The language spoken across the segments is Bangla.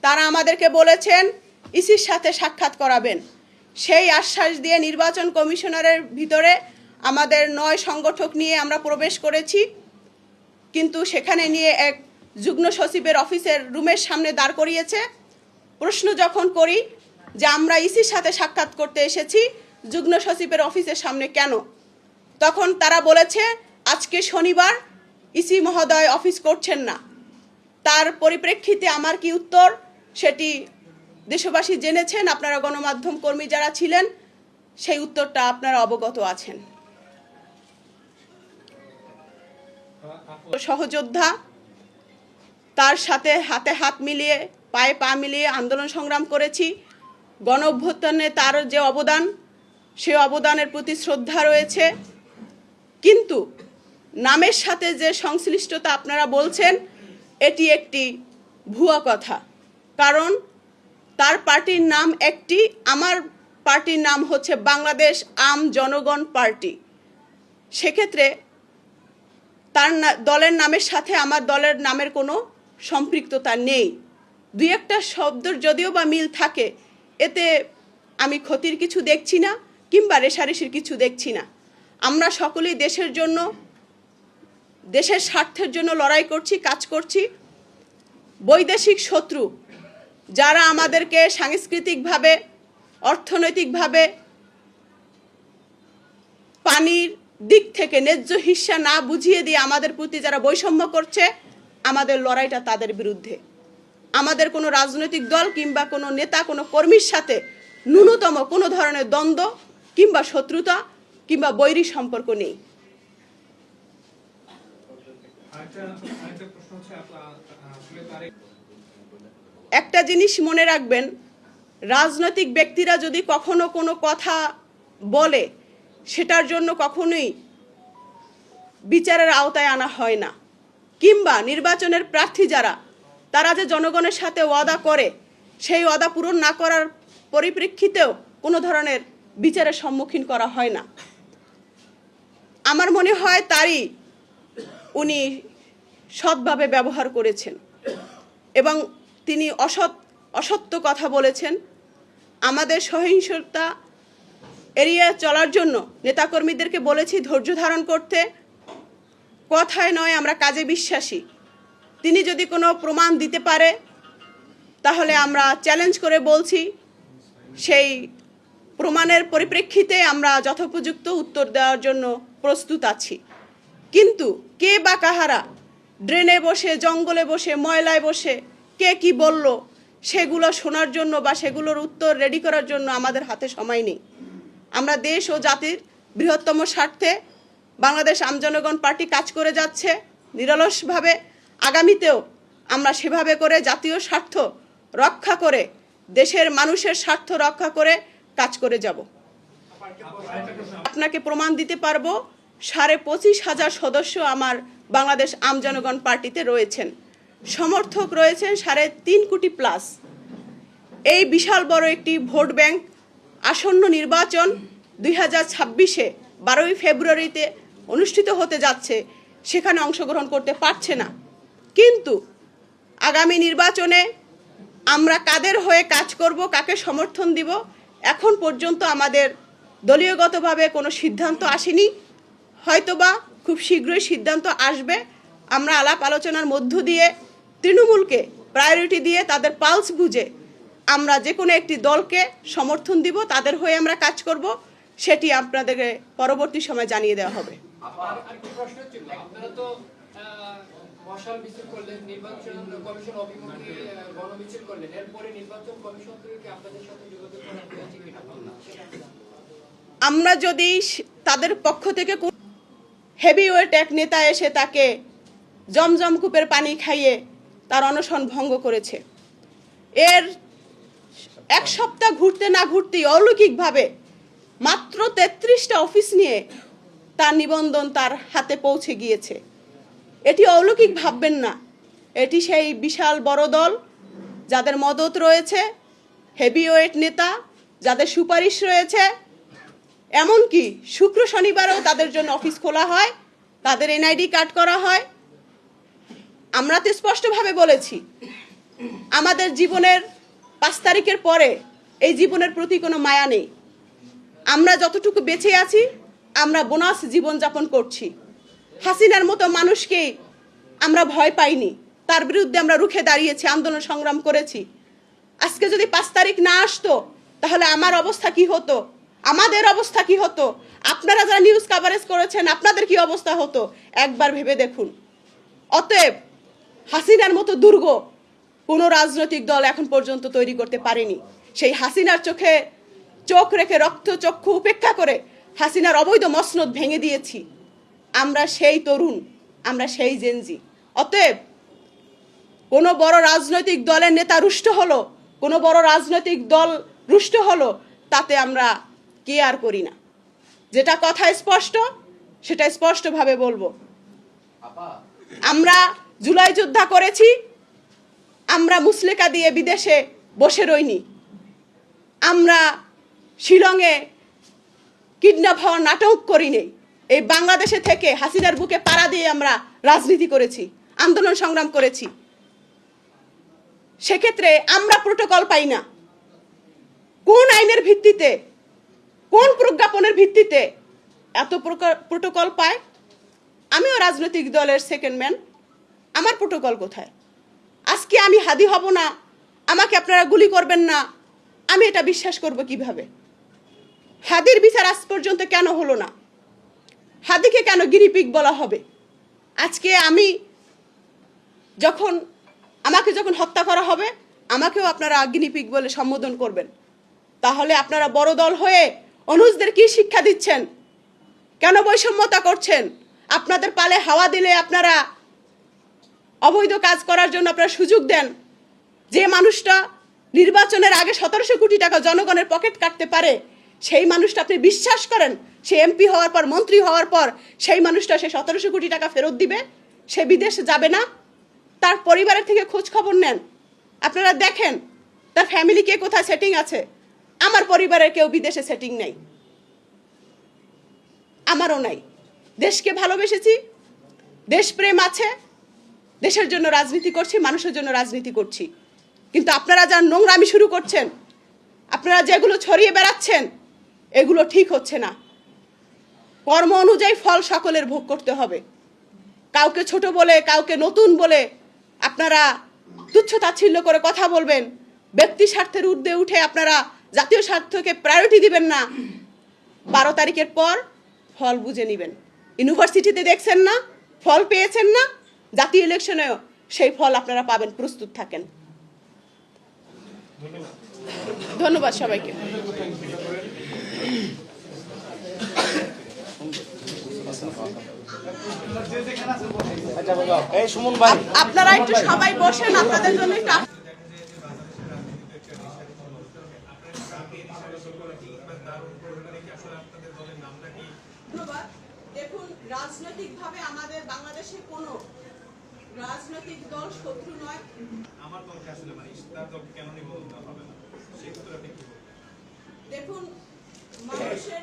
তারা আমাদেরকে বলেছেন ইসির সাথে সাক্ষাৎ করাবেন। সেই আশ্বাস দিয়ে নির্বাচন কমিশনারের ভিতরে আমাদের 9 সংগঠক নিয়ে আমরা প্রবেশ করেছি, কিন্তু সেখানে নিয়ে এক যুগ্ম সচিবের অফিসের রুমের সামনে দাঁড় করিয়েছে। প্রশ্ন যখন করি যে আমরা ইসির সাথে সাক্ষাৎ করতে এসেছি, যুগ্ম সচিবের অফিসের সামনে কেন, তখন তারা বলেছে আজকে শনিবার, ইসি মহোদয় অফিস করছেন না। তার পরিপ্রেক্ষিতে আমার কি উত্তর সেটি দেশবাসী জেনেছেন, আপনারা গণমাধ্যম কর্মী যারা ছিলেন সেই উত্তরটা আপনারা অবগত আছেন। সহযোদ্ধা, তার সাথে হাতে হাত মিলিয়ে পায়ে পা মিলিয়ে আন্দোলন সংগ্রাম করেছি। গণ অভ্যুত্থানে তার যে অবদান, সে অবদানের প্রতি শ্রদ্ধা রয়েছে, কিন্তু নামের সাথে যে সংশ্লিষ্টতা আপনারা বলছেন এটি একটি ভুয়া কথা। কারণ তার পার্টির নাম একটি, আমার পার্টির নাম হচ্ছে বাংলাদেশ আম জনগণ পার্টি। সেক্ষেত্রে তার দলের নামের সাথে আমার দলের নামের কোনো সম্পৃক্ততা নেই। দুই একটা শব্দের যদিও বা মিল থাকে, এতে আমি ক্ষতির কিছু দেখছি না কিংবা রেশারেশির কিছু দেখছি না। আমরা সকলেই দেশের জন্য, দেশের স্বার্থের জন্য লড়াই করছি, কাজ করছি। বৈদেশিক শত্রু যারা আমাদেরকে সাংস্কৃতিকভাবে, অর্থনৈতিকভাবে, পানির দিক থেকে ন্যায্য হিস্সা না বুঝিয়ে দিয়ে আমাদের প্রতি যারা বৈষম্য করছে, আমাদের লড়াইটা তাদের বিরুদ্ধে। আমাদের কোনো রাজনৈতিক দল কিংবা কোনো নেতা, কোনো কর্মীর সাথে ন্যূনতম কোনো ধরনের দ্বন্দ্ব কিংবা শত্রুতা কিংবা বৈরী সম্পর্ক নেই। একটা জিনিস মনে রাখবেন, রাজনৈতিক ব্যক্তিরা যদি কখনো কোনো কথা বলে সেটার জন্য কখনোই বিচারের আওতায় আনা হয় না, কিংবা নির্বাচনের প্রার্থী যারা, তারা যে জনগণের সাথে ওয়াদা করে সেই ওয়াদা পূরণ না করার পরিপ্রেক্ষিতেও কোনো ধরনের বিচারের সম্মুখীন করা হয় না। আমার মনে হয় তারই উনি সৎভাবে ব্যবহার করেছেন এবং তিনি অসত্য কথা বলেছেন। আমাদের সহিংসতা এড়িয়ে চলার জন্য নেতাকর্মীদেরকে বলেছি ধৈর্য ধারণ করতে। কথায় নয়, আমরা কাজে বিশ্বাসী। তিনি যদি কোনো প্রমাণ দিতে পারে তাহলে আমরা চ্যালেঞ্জ করে বলছি, সেই প্রমাণের পরিপ্রেক্ষিতে আমরা যথোপযুক্ত উত্তর দেওয়ার জন্য প্রস্তুত আছি। কিন্তু কে বা কাহারা ড্রেনে বসে, জঙ্গলে বসে, ময়লায় বসে কে কি বলল সেগুলো শোনার জন্য বা সেগুলোর উত্তর রেডি করার জন্য আমাদের হাতে সময় নেই। আমরা দেশ ও জাতির বৃহত্তম স্বার্থে বাংলাদেশ আম জনগণ পার্টি কাজ করে যাচ্ছে নিরলসভাবে। আগামীতেও আমরা সেভাবে করে জাতীয় স্বার্থ রক্ষা করে, দেশের মানুষের স্বার্থ রক্ষা করে কাজ করে যাব। আপনাকে প্রমাণ দিতে পারবো, 25,500 সদস্য আমার বাংলাদেশ আম জনগণ পার্টিতে রয়েছেন, সমর্থক রয়েছেন 3.5 কোটি প্লাস। এই বিশাল বড় একটি ভোট ব্যাংক, আসন্ন নির্বাচন 2026-এ 12ই ফেব্রুয়ারিতে অনুষ্ঠিত হতে যাচ্ছে, সেখানে অংশগ্রহণ করতে পারছে না। কিন্তু আগামী নির্বাচনে আমরা কাদের হয়ে কাজ করব, কাকে সমর্থন দিব, এখন পর্যন্ত আমাদের দলীয়গতভাবে কোনো সিদ্ধান্ত আসেনি। হয়তোবা খুব শীঘ্রই সিদ্ধান্ত আসবে। আমরা আলাপ আলোচনার মধ্য দিয়ে তৃণমূলকে প্রায়োরিটি দিয়ে তাদের পালস বুঝে আমরা যে কোনো একটি দলকে সমর্থন দিব, তাদের হয়ে আমরা কাজ করব, সেটি আপনাদেরকে পরবর্তী সময় জানিয়ে দেওয়া হবে। আমরা যদি তাদের পক্ষ থেকে হেভিওয়েট এক নেতা এসে তাকে জমজম কূপের পানি খাইয়ে তার অনশন ভঙ্গ করেছে, এর 1 সপ্তাহ ঘুরতে না ঘুরতেই অলৌকিকভাবে মাত্র 33টা অফিস নিয়ে তার নিবন্ধন তার হাতে পৌঁছে গিয়েছে। এটি অলৌকিক ভাববেন না, এটি সেই বিশাল বড় দল যাদের মদত রয়েছে, হেভিওয়েট নেতা যাদের সুপারিশ রয়েছে। এমনকি শুক্র শনিবারেও তাদের জন্য অফিস খোলা হয়, তাদের এনআইডি কার্ড করা হয়। আমরা তো স্পষ্টভাবে বলেছি আমাদের জীবনের 5 তারিখের পরে এই জীবনের প্রতি কোনো মায়া নেই। আমরা যতটুকু বেঁচে আছি আমরা বোনাস জীবনযাপন করছি। হাসিনার মতো মানুষকে আমরা ভয় পাইনি, তার বিরুদ্ধে আমরা রুখে দাঁড়িয়েছি, আন্দোলন সংগ্রাম করেছি। আজকে যদি 5 তারিখ না আসতো তাহলে আমার অবস্থা কি হতো, আমাদের অবস্থা কি হতো, আপনারা যারা নিউজ কভারেজ করেছেন আপনাদের কি অবস্থা হতো একবার ভেবে দেখুন। অতএব হাসিনার মতো দুর্গ কোনো রাজনৈতিক দল এখন পর্যন্ত তৈরি করতে পারেনি। সেই হাসিনার চোখে চোখ রেখে রক্তচক্ষু উপেক্ষা করে হাসিনার অবৈধ মসনদ ভেঙে দিয়েছি। আমরা সেই তরুণ, আমরা সেই জেনজি। অতএব কোনো বড় রাজনৈতিক দলের নেতা রুষ্ট হলো, কোনো বড় রাজনৈতিক দল রুষ্ট হলো, তাতে আমরা কেয়ার করি না। যেটা কথা স্পষ্ট সেটা স্পষ্টভাবে বলবো। আমরা জুলাই যোদ্ধা করেছি, আমরা মুসলেকা দিয়ে বিদেশে বসে রইনি, আমরা শিলংয়ে কিডন্যাপ হওয়ার নাটক করিনি। এই বাংলাদেশে থেকে হাসিনার বুকে পাড়া দিয়ে আমরা রাজনীতি করেছি, আন্দোলন সংগ্রাম করেছি। সেক্ষেত্রে আমরা প্রোটোকল পাই না। কোন আইনের ভিত্তিতে, কোন প্রজ্ঞাপনের ভিত্তিতে এত প্রোটোকল পায়? আমিও রাজনৈতিক দলের সেকেন্ড ম্যান, আমার প্রোটোকল কোথায়? আজকে আমি হাদি হব না, আমাকে আপনারা গুলি করবেন না, আমি এটা বিশ্বাস করব কিভাবে? হাদির বিচার আজ পর্যন্ত কেন হলো না? হাদিকে কেন গিরিপিগ বলা হবে? আজকে আমি আমাকে যখন হত্যা করা হবে আমাকেও আপনারা গিনিপিগ বলে সম্বোধন করবেন। তাহলে আপনারা বড় দল হয়ে অনুজদের কি শিক্ষা দিচ্ছেন? কেন বৈষম্যতা করছেন? আপনাদের পালে হাওয়া দিলে আপনারা অবৈধ কাজ করার জন্য আপনারা সুযোগ দেন। যে মানুষটা নির্বাচনের আগে 1700 কোটি টাকা জনগণের পকেট কাটতে পারে সেই মানুষটা আপনি বিশ্বাস করেন সে এমপি হওয়ার পর, মন্ত্রী হওয়ার পর সেই মানুষটা সে 1700 কোটি টাকা ফেরত দিবে? সে বিদেশে যাবে না? তার পরিবারের থেকে খোঁজ খবর নেন, আপনারা দেখেন তার ফ্যামিলি কে কোথায় সেটিং আছে। আমার পরিবারের কেউ বিদেশে সেটিং নেই, আমারও নাই। দেশকে ভালোবেসেছি, দেশপ্রেম আছে, দেশের জন্য রাজনীতি করছি, মানুষের জন্য রাজনীতি করছি। কিন্তু আপনারা যা নোংরামি শুরু করছেন, আপনারা যেগুলো ছড়িয়ে বেড়াচ্ছেন, এগুলো ঠিক হচ্ছে না। কর্ম অনুযায়ী ফল সকলের ভোগ করতে হবে। কাউকে ছোট বলে, কাউকে নতুন বলে আপনারা তুচ্ছ তাচ্ছিল্য করে কথা বলবেন, ব্যক্তি স্বার্থের ঊর্ধ্বে উঠে আপনারা জাতীয় স্বার্থকে প্রায়োরিটি দিবেন না। 12 তারিখের পর ফল বুঝে নেবেন। ইউনিভার্সিটিতে দেখছেন না, ফল পেয়েছেন না, জাতীয় ইলেকশনেও সেই ফল আপনারা পাবেন, প্রস্তুত থাকেন। ধন্যবাদ সবাইকে। আপনারা একটু সবাই বসেন, আপনাদের জন্য একটু ধন্যবাদ। দেখুন, রাজনৈতিকভাবে আমাদের বাংলাদেশে কোনো রাজনৈতিক দল শত্রু নয়। আমার দলকে আসলে মানে তার দলকে কেন নিব হবে না, সেই ক্ষেত্রে আপনি কি বলবেন? দেখুন, মানুষের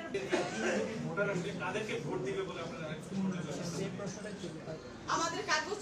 ভোটার আসলে তাদেরকে ভোট দিবে বলে আপনারা আমাদের কাগজ